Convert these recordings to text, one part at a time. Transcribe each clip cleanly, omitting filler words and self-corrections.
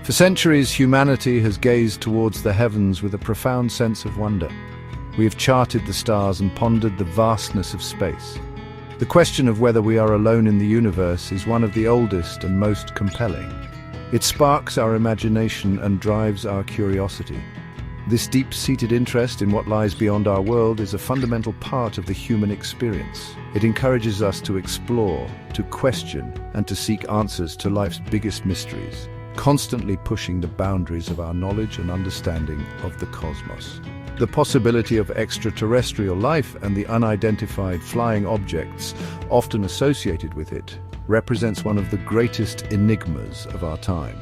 For centuries, humanity has gazed towards the heavens with a profound sense of wonder. We have charted the stars and pondered the vastness of space. The question of whether we are alone in the universe is one of the oldest and most compelling. It sparks our imagination and drives our curiosity. This deep-seated interest in what lies beyond our world is a fundamental part of the human experience. It encourages us to explore, to question, and to seek answers to life's biggest mysteries, constantly pushing the boundaries of our knowledge and understanding of the cosmos. The possibility of extraterrestrial life and the unidentified flying objects often associated with it represents one of the greatest enigmas of our time.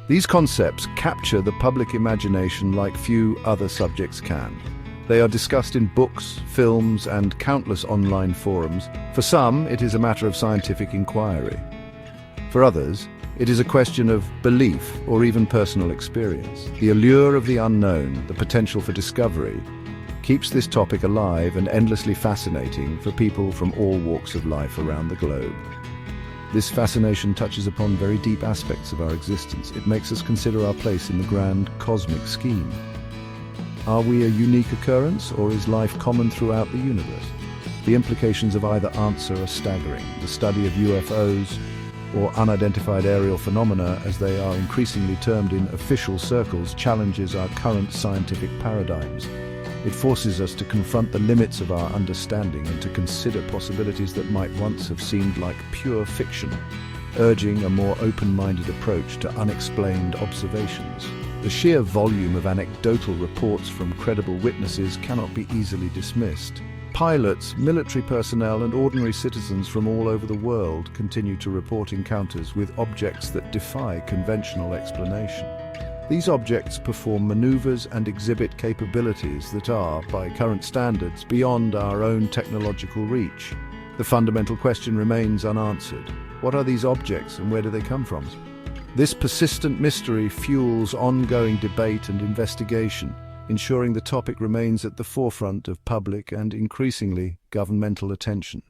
These concepts capture the public imagination like few other subjects can. They are discussed in books, films, and countless online forums. For some, it is a matter of scientific inquiry. For others, it is a question of belief or even personal experience. The allure of the unknown, the potential for discovery, keeps this topic alive and endlessly fascinating for people from all walks of life around the globe. This fascination touches upon very deep aspects of our existence. It makes us consider our place in the grand cosmic scheme. Are we a unique occurrence, or is life common throughout the universe? The implications of either answer are staggering. The study of UFOs, or unidentified aerial phenomena, as they are increasingly termed in official circles, challenges our current scientific paradigms. It forces us to confront the limits of our understanding and to consider possibilities that might once have seemed like pure fiction, urging a more open-minded approach to unexplained observations. The sheer volume of anecdotal reports from credible witnesses cannot be easily dismissed. Pilots, military personnel, and ordinary citizens from all over the world continue to report encounters with objects that defy conventional explanation. These objects perform maneuvers and exhibit capabilities that are, by current standards, beyond our own technological reach. The fundamental question remains unanswered. What are these objects and where do they come from? This persistent mystery fuels ongoing debate and investigation, ensuring the topic remains at the forefront of public and increasingly governmental attention.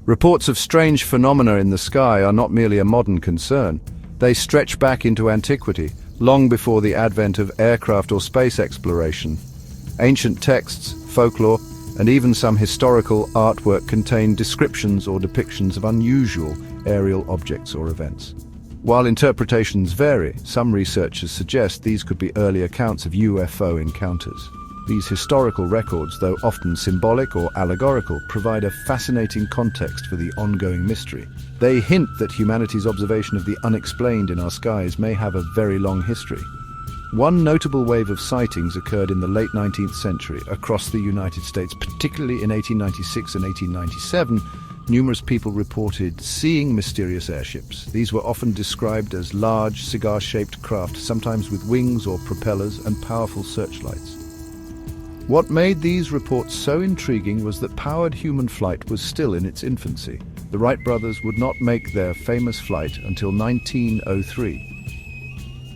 Reports of strange phenomena in the sky are not merely a modern concern. They stretch back into antiquity, long before the advent of aircraft or space exploration. Ancient texts, folklore, and even some historical artwork contain descriptions or depictions of unusual aerial objects or events. While interpretations vary, some researchers suggest these could be early accounts of UFO encounters. These historical records, though often symbolic or allegorical, provide a fascinating context for the ongoing mystery. They hint that humanity's observation of the unexplained in our skies may have a very long history. One notable wave of sightings occurred in the late 19th century across the United States, particularly in 1896 and 1897. Numerous people reported seeing mysterious airships. These were often described as large, cigar-shaped craft, sometimes with wings or propellers and powerful searchlights. What made these reports so intriguing was that powered human flight was still in its infancy. The Wright brothers would not make their famous flight until 1903.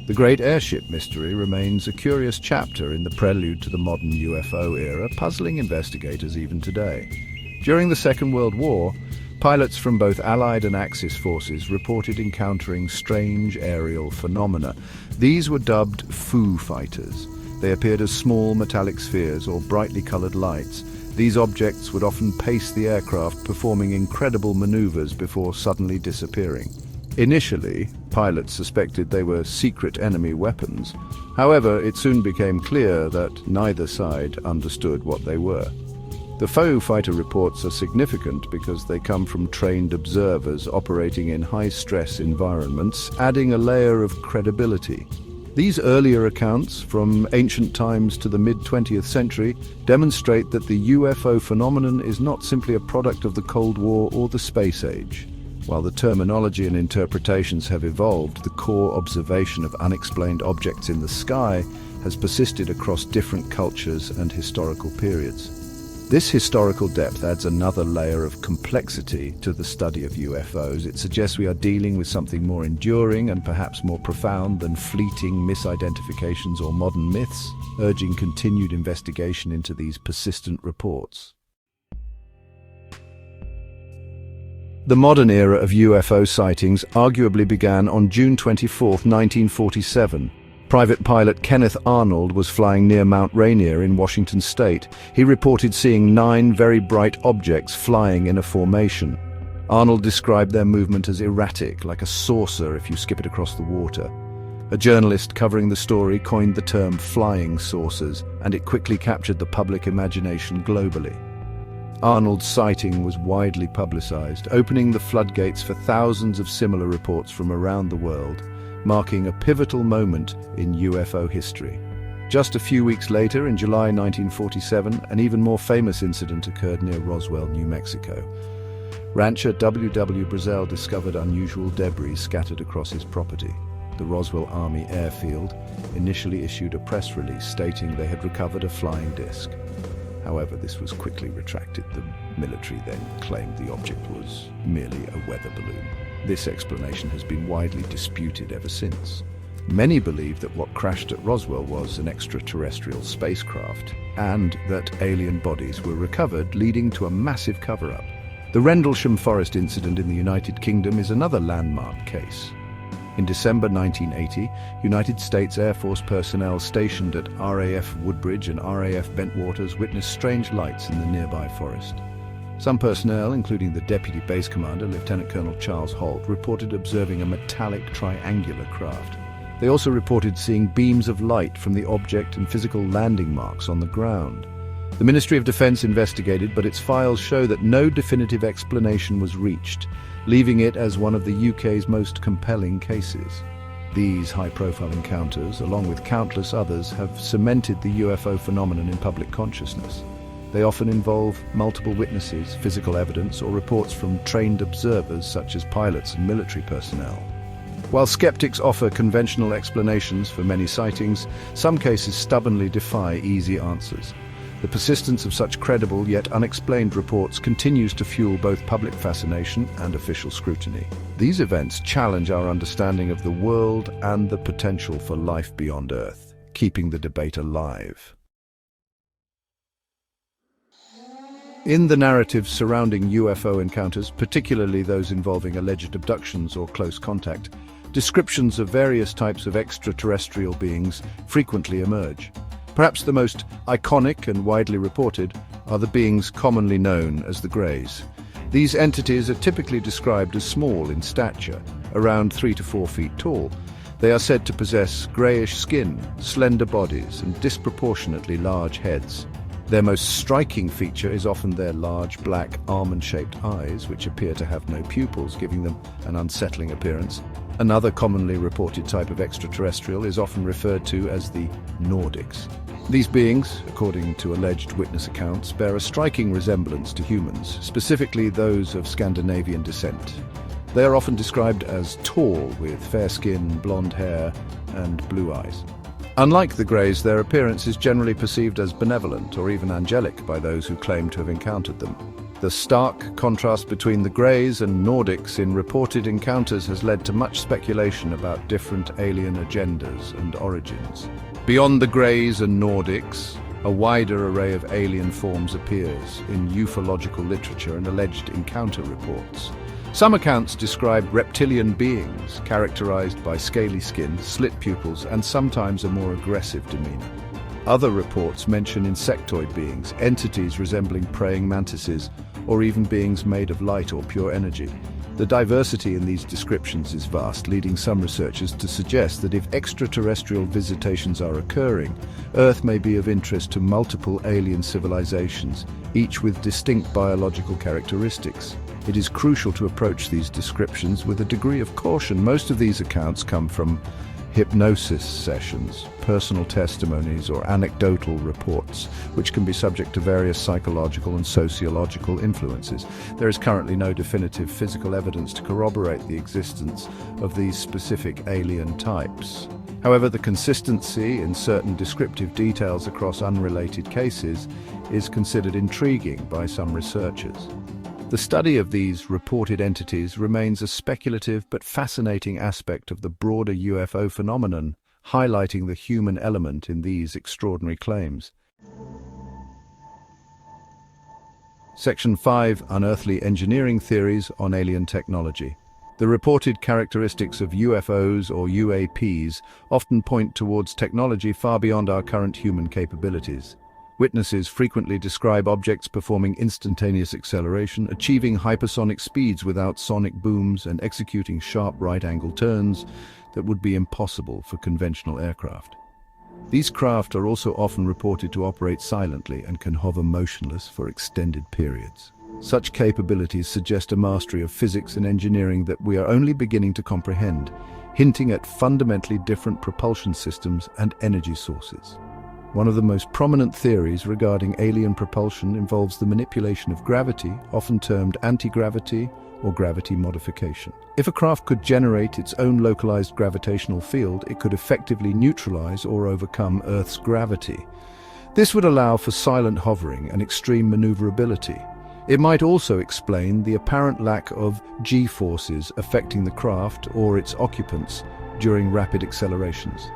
The great airship mystery remains a curious chapter in the prelude to the modern UFO era, puzzling investigators even today. During the Second World War, pilots from both Allied and Axis forces reported encountering strange aerial phenomena. These were dubbed Foo Fighters. They appeared as small metallic spheres or brightly colored lights. These objects would often pace the aircraft, performing incredible maneuvers before suddenly disappearing. Initially, pilots suspected they were secret enemy weapons. However, it soon became clear that neither side understood what they were. The Foo Fighter reports are significant because they come from trained observers operating in high-stress environments, adding a layer of credibility. These earlier accounts, from ancient times to the mid-20th century, demonstrate that the UFO phenomenon is not simply a product of the Cold War or the space age. While the terminology and interpretations have evolved, the core observation of unexplained objects in the sky has persisted across different cultures and historical periods. This historical depth adds another layer of complexity to the study of UFOs. It suggests we are dealing with something more enduring and perhaps more profound than fleeting misidentifications or modern myths, urging continued investigation into these persistent reports. The modern era of UFO sightings arguably began on June 24, 1947. Private pilot Kenneth Arnold was flying near Mount Rainier in Washington state. He reported seeing 9 very bright objects flying in a formation. Arnold described their movement as erratic, like a saucer if you skip it across the water. A journalist covering the story coined the term flying saucers, and it quickly captured the public imagination globally. Arnold's sighting was widely publicized, opening the floodgates for thousands of similar reports from around the world, marking a pivotal moment in UFO history. Just a few weeks later, in July 1947, an even more famous incident occurred near Roswell, New Mexico. Rancher W.W. Brazel discovered unusual debris scattered across his property. The Roswell Army Airfield initially issued a press release stating they had recovered a flying disc. However, this was quickly retracted. The military then claimed the object was merely a weather balloon. This explanation has been widely disputed ever since. Many believe that what crashed at Roswell was an extraterrestrial spacecraft, and that alien bodies were recovered, leading to a massive cover-up. The Rendlesham Forest incident in the United Kingdom is another landmark case. In December 1980, United States Air Force personnel stationed at RAF Woodbridge and RAF Bentwaters witnessed strange lights in the nearby forest. Some personnel, including the Deputy Base Commander, Lieutenant Colonel Charles Holt, reported observing a metallic triangular craft. They also reported seeing beams of light from the object and physical landing marks on the ground. The Ministry of Defence investigated, but its files show that no definitive explanation was reached, leaving it as one of the UK's most compelling cases. These high-profile encounters, along with countless others, have cemented the UFO phenomenon in public consciousness. They often involve multiple witnesses, physical evidence, or reports from trained observers such as pilots and military personnel. While skeptics offer conventional explanations for many sightings, some cases stubbornly defy easy answers. The persistence of such credible yet unexplained reports continues to fuel both public fascination and official scrutiny. These events challenge our understanding of the world and the potential for life beyond Earth, keeping the debate alive. In the narratives surrounding UFO encounters, particularly those involving alleged abductions or close contact, descriptions of various types of extraterrestrial beings frequently emerge. Perhaps the most iconic and widely reported are the beings commonly known as the Greys. These entities are typically described as small in stature, around 3 to 4 feet tall. They are said to possess greyish skin, slender bodies, and disproportionately large heads. Their most striking feature is often their large, black, almond-shaped eyes, which appear to have no pupils, giving them an unsettling appearance. Another commonly reported type of extraterrestrial is often referred to as the Nordics. These beings, according to alleged witness accounts, bear a striking resemblance to humans, specifically those of Scandinavian descent. They are often described as tall, with fair skin, blonde hair, and blue eyes. Unlike the Greys, their appearance is generally perceived as benevolent or even angelic by those who claim to have encountered them. The stark contrast between the Greys and Nordics in reported encounters has led to much speculation about different alien agendas and origins. Beyond the Greys and Nordics, a wider array of alien forms appears in ufological literature and alleged encounter reports. Some accounts describe reptilian beings characterized by scaly skin, slit pupils, and sometimes a more aggressive demeanor. Other reports mention insectoid beings, entities resembling praying mantises, or even beings made of light or pure energy. The diversity in these descriptions is vast, leading some researchers to suggest that if extraterrestrial visitations are occurring, Earth may be of interest to multiple alien civilizations, each with distinct biological characteristics. It is crucial to approach these descriptions with a degree of caution. Most of these accounts come from hypnosis sessions, personal testimonies, or anecdotal reports, which can be subject to various psychological and sociological influences. There is currently no definitive physical evidence to corroborate the existence of these specific alien types. However, the consistency in certain descriptive details across unrelated cases is considered intriguing by some researchers. The study of these reported entities remains a speculative but fascinating aspect of the broader UFO phenomenon, highlighting the human element in these extraordinary claims. Section 5. Unearthly engineering theories on alien technology. The reported characteristics of UFOs or UAPs often point towards technology far beyond our current human capabilities. Witnesses frequently describe objects performing instantaneous acceleration, achieving hypersonic speeds without sonic booms, and executing sharp right-angle turns that would be impossible for conventional aircraft. These craft are also often reported to operate silently and can hover motionless for extended periods. Such capabilities suggest a mastery of physics and engineering that we are only beginning to comprehend, hinting at fundamentally different propulsion systems and energy sources. One of the most prominent theories regarding alien propulsion involves the manipulation of gravity, often termed anti-gravity or gravity modification. If a craft could generate its own localized gravitational field, it could effectively neutralize or overcome Earth's gravity. This would allow for silent hovering and extreme maneuverability. It might also explain the apparent lack of G-forces affecting the craft or its occupants during rapid accelerations.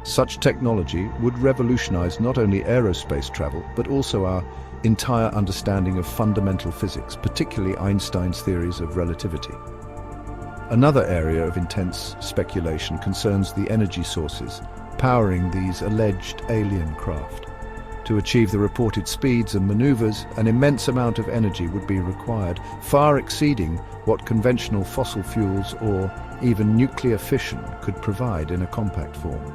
Such technology would revolutionize not only aerospace travel, but also our entire understanding of fundamental physics, particularly Einstein's theories of relativity. Another area of intense speculation concerns the energy sources powering these alleged alien craft. To achieve the reported speeds and maneuvers, an immense amount of energy would be required, far exceeding what conventional fossil fuels or even nuclear fission could provide in a compact form.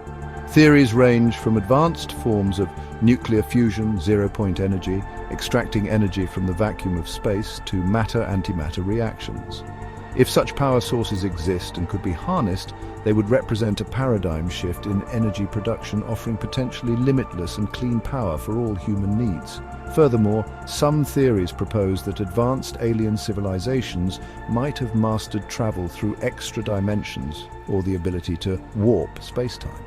Theories range from advanced forms of nuclear fusion, zero-point energy, extracting energy from the vacuum of space, to matter-antimatter reactions. If such power sources exist and could be harnessed, they would represent a paradigm shift in energy production, offering potentially limitless and clean power for all human needs. Furthermore, some theories propose that advanced alien civilizations might have mastered travel through extra dimensions or the ability to warp spacetime.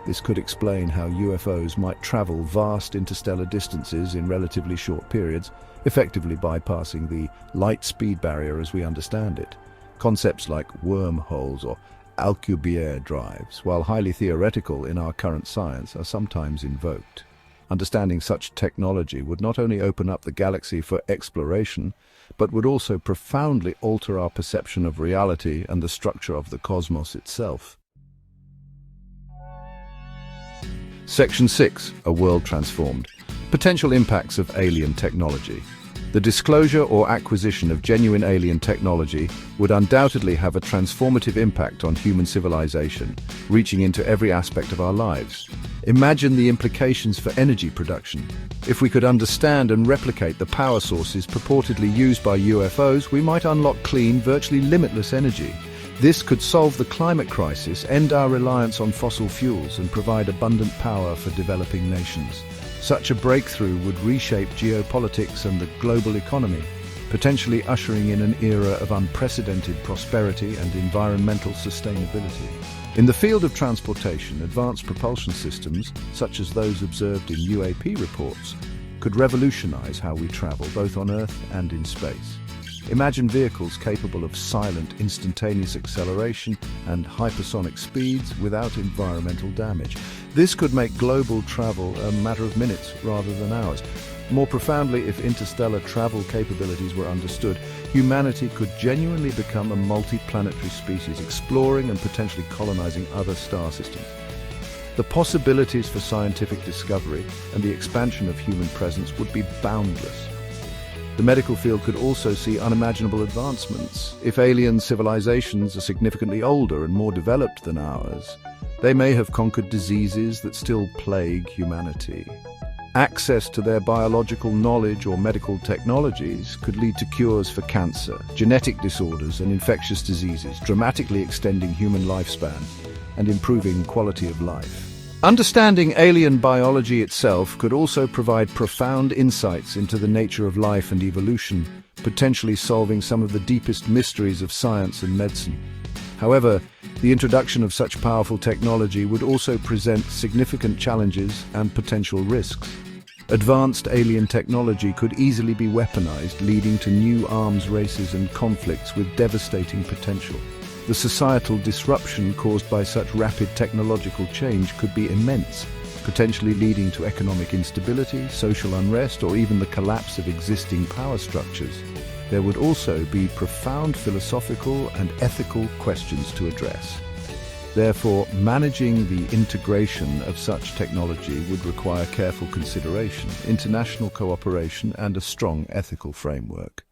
This could explain how UFOs might travel vast interstellar distances in relatively short periods, effectively bypassing the light speed barrier as we understand it. Concepts like wormholes or Alcubierre drives, while highly theoretical in our current science, are sometimes invoked. Understanding such technology would not only open up the galaxy for exploration, but would also profoundly alter our perception of reality and the structure of the cosmos itself. Section 6. A world transformed. Potential impacts of alien technology. The disclosure or acquisition of genuine alien technology would undoubtedly have a transformative impact on human civilization, reaching into every aspect of our lives. Imagine the implications for energy production. If we could understand and replicate the power sources purportedly used by UFOs, we might unlock clean, virtually limitless energy. This could solve the climate crisis, end our reliance on fossil fuels, and provide abundant power for developing nations. Such a breakthrough would reshape geopolitics and the global economy, potentially ushering in an era of unprecedented prosperity and environmental sustainability. In the field of transportation, advanced propulsion systems, such as those observed in UAP reports, could revolutionize how we travel, both on Earth and in space. Imagine vehicles capable of silent, instantaneous acceleration and hypersonic speeds without environmental damage. This could make global travel a matter of minutes rather than hours. More profoundly, if interstellar travel capabilities were understood, humanity could genuinely become a multi-planetary species, exploring and potentially colonizing other star systems. The possibilities for scientific discovery and the expansion of human presence would be boundless. The medical field could also see unimaginable advancements. If alien civilizations are significantly older and more developed than ours, they may have conquered diseases that still plague humanity. Access to their biological knowledge or medical technologies could lead to cures for cancer, genetic disorders, and infectious diseases, dramatically extending human lifespan and improving quality of life. Understanding alien biology itself could also provide profound insights into the nature of life and evolution, potentially solving some of the deepest mysteries of science and medicine. However, the introduction of such powerful technology would also present significant challenges and potential risks. Advanced alien technology could easily be weaponized, leading to new arms races and conflicts with devastating potential. The societal disruption caused by such rapid technological change could be immense, potentially leading to economic instability, social unrest, or even the collapse of existing power structures. There would also be profound philosophical and ethical questions to address. Therefore, managing the integration of such technology would require careful consideration, international cooperation, and a strong ethical framework.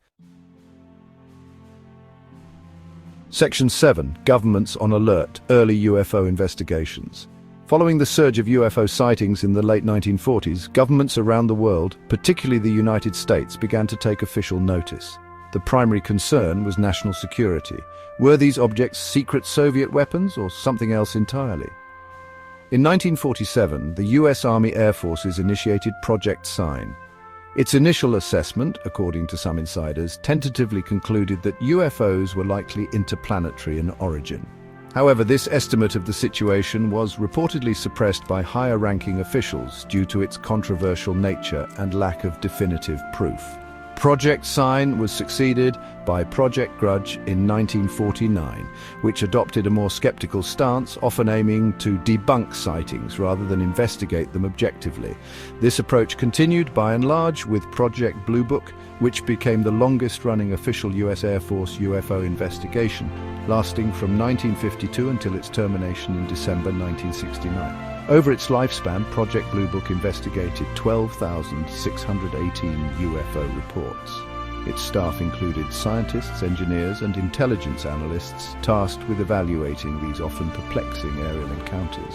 Section 7. Governments on alert. Early UFO investigations. Following the surge of UFO sightings in the late 1940s, governments around the world, particularly the United States, began to take official notice. The primary concern was national security. Were these objects secret Soviet weapons or something else entirely? In 1947, the US Army Air Forces initiated Project Sign. Its initial assessment, according to some insiders, tentatively concluded that UFOs were likely interplanetary in origin. However, this estimate of the situation was reportedly suppressed by higher-ranking officials due to its controversial nature and lack of definitive proof. Project Sign was succeeded by Project Grudge in 1949, which adopted a more skeptical stance, often aiming to debunk sightings rather than investigate them objectively. This approach continued by and large with Project Blue Book, which became the longest-running official US Air Force UFO investigation, lasting from 1952 until its termination in December 1969. Over its lifespan, Project Blue Book investigated 12,618 UFO reports. Its staff included scientists, engineers, and intelligence analysts tasked with evaluating these often perplexing aerial encounters.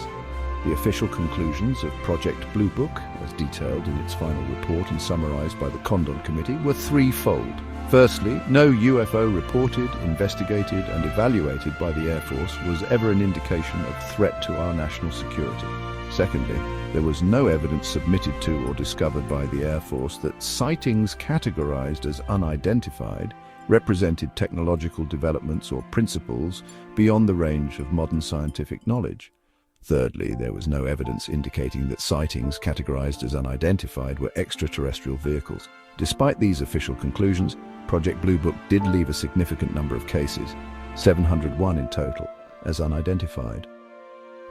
The official conclusions of Project Blue Book, as detailed in its final report and summarized by the Condon Committee, were threefold. Firstly, no UFO reported, investigated, and evaluated by the Air Force was ever an indication of threat to our national security. Secondly, there was no evidence submitted to or discovered by the Air Force that sightings categorized as unidentified represented technological developments or principles beyond the range of modern scientific knowledge. Thirdly, there was no evidence indicating that sightings categorized as unidentified were extraterrestrial vehicles. Despite these official conclusions, Project Blue Book did leave a significant number of cases, 701 in total, as unidentified.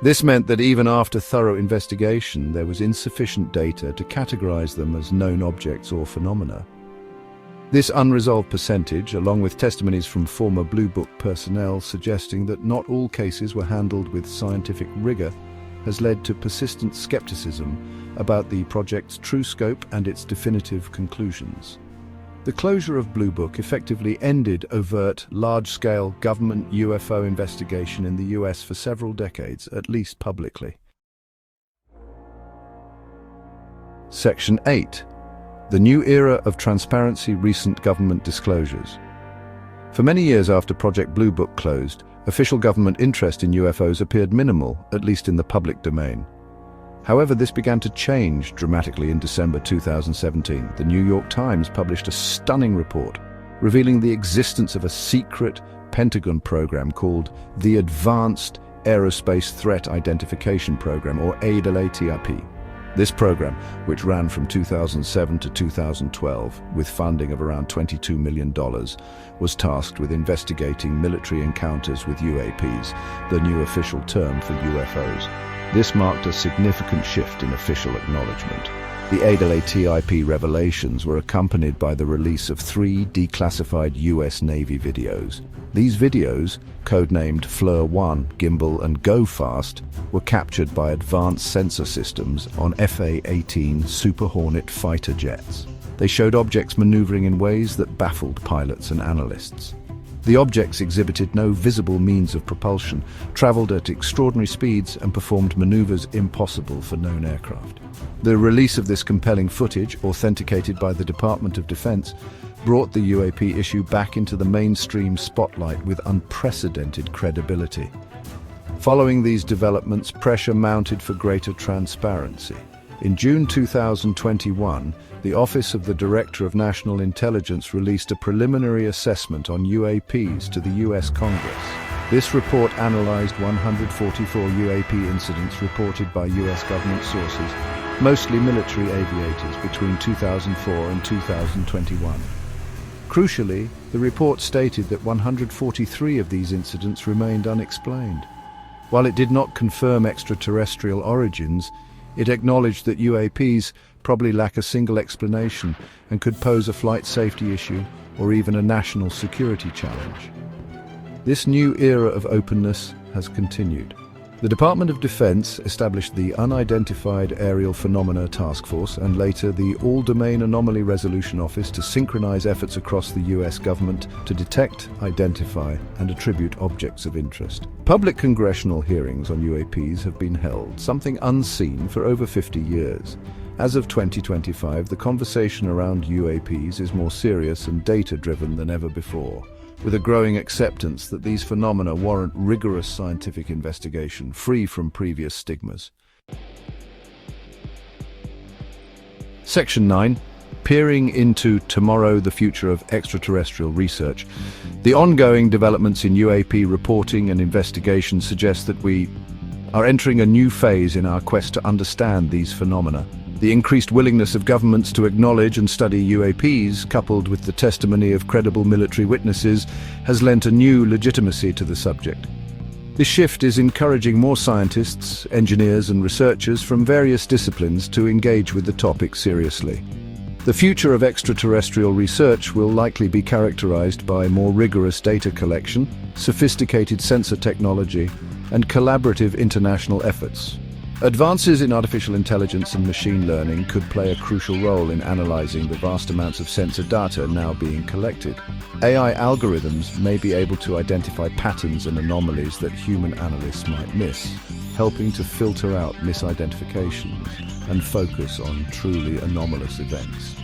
This meant that even after thorough investigation, there was insufficient data to categorize them as known objects or phenomena. This unresolved percentage, along with testimonies from former Blue Book personnel suggesting that not all cases were handled with scientific rigor, has led to persistent skepticism about the project's true scope and its definitive conclusions. The closure of Blue Book effectively ended overt, large-scale government UFO investigation in the US for several decades, at least publicly. Section 8. The new era of transparency, recent government disclosures. For many years after Project Blue Book closed, official government interest in UFOs appeared minimal, at least in the public domain. However, this began to change dramatically in December 2017. The New York Times published a stunning report revealing the existence of a secret Pentagon program called the Advanced Aerospace Threat Identification Program, or AATIP. This program, which ran from 2007 to 2012 with funding of around $22 million, was tasked with investigating military encounters with UAPs, the new official term for UFOs. This marked a significant shift in official acknowledgement. The AATIP revelations were accompanied by the release of 3 declassified US Navy videos. These videos, codenamed FLIR-1, Gimbal, and Go Fast, were captured by advanced sensor systems on FA-18 Super Hornet fighter jets. They showed objects maneuvering in ways that baffled pilots and analysts. The objects exhibited no visible means of propulsion, traveled at extraordinary speeds, and performed maneuvers impossible for known aircraft. The release of this compelling footage, authenticated by the Department of Defense, brought the UAP issue back into the mainstream spotlight with unprecedented credibility. Following these developments, pressure mounted for greater transparency. In June 2021, the Office of the Director of National Intelligence released a preliminary assessment on UAPs to the US Congress. This report analyzed 144 UAP incidents reported by US government sources, mostly military aviators, between 2004 and 2021. Crucially, the report stated that 143 of these incidents remained unexplained. While it did not confirm extraterrestrial origins, It acknowledged that UAPs probably lack a single explanation and could pose a flight safety issue or even a national security challenge. This new era of openness has continued. The Department of Defense established the Unidentified Aerial Phenomena Task Force and later the All-Domain Anomaly Resolution Office to synchronize efforts across the US government to detect, identify, and attribute objects of interest. Public congressional hearings on UAPs have been held, something unseen for over 50 years. As of 2025, the conversation around UAPs is more serious and data-driven than ever before, with a growing acceptance that these phenomena warrant rigorous scientific investigation, free from previous stigmas. Section 9. Peering into tomorrow, the future of extraterrestrial research. The ongoing developments in UAP reporting and investigation suggest that we are entering a new phase in our quest to understand these phenomena. The increased willingness of governments to acknowledge and study UAPs, coupled with the testimony of credible military witnesses, has lent a new legitimacy to the subject. This shift is encouraging more scientists, engineers, and researchers from various disciplines to engage with the topic seriously. The future of extraterrestrial research will likely be characterized by more rigorous data collection, sophisticated sensor technology, and collaborative international efforts. Advances in artificial intelligence and machine learning could play a crucial role in analyzing the vast amounts of sensor data now being collected. AI algorithms may be able to identify patterns and anomalies that human analysts might miss, helping to filter out misidentifications and focus on truly anomalous events.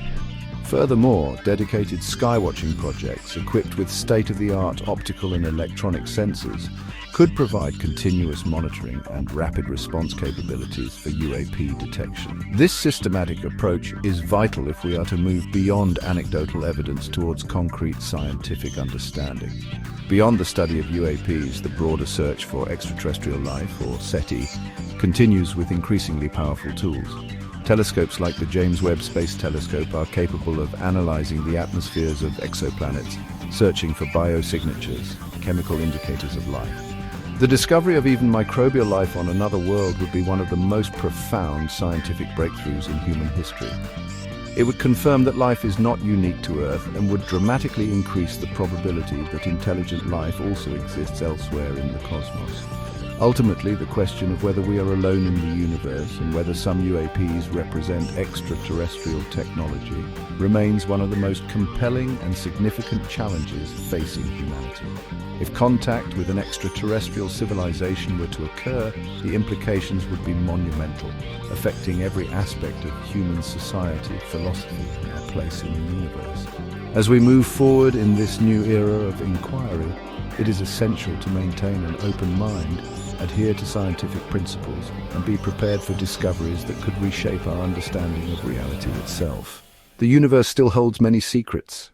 Furthermore, dedicated skywatching projects equipped with state-of-the-art optical and electronic sensors could provide continuous monitoring and rapid response capabilities for UAP detection. This systematic approach is vital if we are to move beyond anecdotal evidence towards concrete scientific understanding. Beyond the study of UAPs, the broader search for extraterrestrial life, or SETI, continues with increasingly powerful tools. Telescopes like the James Webb Space Telescope are capable of analyzing the atmospheres of exoplanets, searching for biosignatures, chemical indicators of life. The discovery of even microbial life on another world would be one of the most profound scientific breakthroughs in human history. It would confirm that life is not unique to Earth and would dramatically increase the probability that intelligent life also exists elsewhere in the cosmos. Ultimately, the question of whether we are alone in the universe and whether some UAPs represent extraterrestrial technology remains one of the most compelling and significant challenges facing humanity. If contact with an extraterrestrial civilization were to occur, the implications would be monumental, affecting every aspect of human society, philosophy, and our place in the universe. As we move forward in this new era of inquiry, it is essential to maintain an open mind, adhere to scientific principles, and be prepared for discoveries that could reshape our understanding of reality itself. The universe still holds many secrets,